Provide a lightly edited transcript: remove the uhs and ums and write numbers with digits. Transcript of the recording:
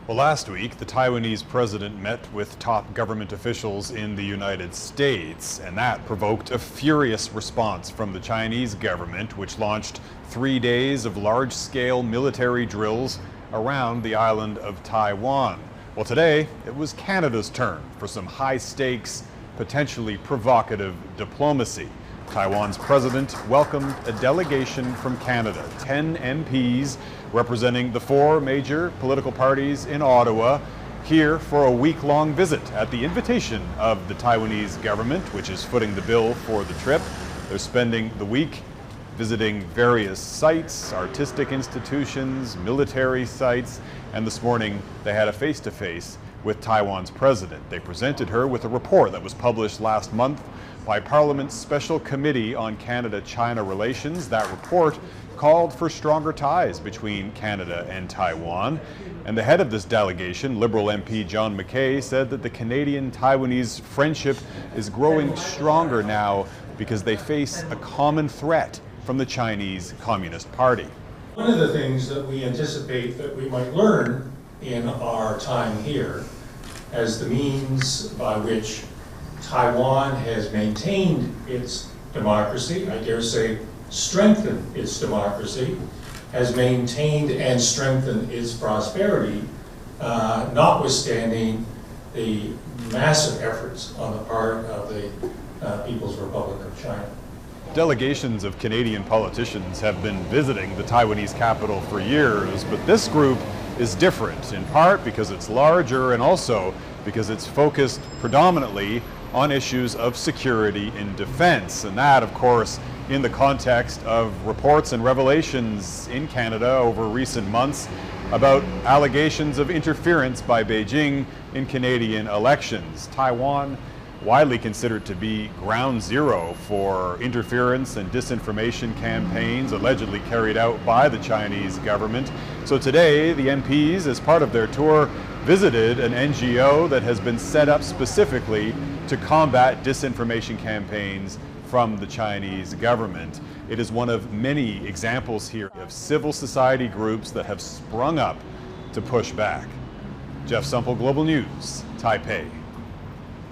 Well, last week, the Taiwanese president met with top government officials in the United States, and that provoked a furious response from the Chinese government, which launched 3 days of large-scale military drills around the island of Taiwan. Well, today, it was Canada's turn for some high-stakes, potentially provocative diplomacy. Taiwan's president welcomed a delegation from Canada, 10 MPs representing the 4 major political parties in Ottawa, here for a week-long visit at the invitation of the Taiwanese government, which is footing the bill for the trip. They're spending the week visiting various sites, artistic institutions, military sites, and this morning they had a face-to-face with Taiwan's president. They presented her with a report that was published last month by Parliament's Special Committee on Canada-China Relations. That report called for stronger ties between Canada and Taiwan. And the head of this delegation, Liberal MP John McKay, said that the Canadian-Taiwanese friendship is growing stronger now because they face a common threat from the Chinese Communist Party. One of the things that we anticipate that we might learn in our time here as the means by which Taiwan has maintained its democracy, I dare say strengthened its democracy, has maintained and strengthened its prosperity, notwithstanding the massive efforts on the part of the People's Republic of China. Delegations of Canadian politicians have been visiting the Taiwanese capital for years, but this group is different, in part because it's larger and also because it's focused predominantly on issues of security and defense. And that, of course, in the context of reports and revelations in Canada over recent months about allegations of interference by Beijing in Canadian elections. Taiwan, widely considered to be ground zero for interference and disinformation campaigns allegedly carried out by the Chinese government. So today, the MPs, as part of their tour, visited an NGO that has been set up specifically to combat disinformation campaigns from the Chinese government. It is one of many examples here of civil society groups that have sprung up to push back. Jeff Semple, Global News, Taipei.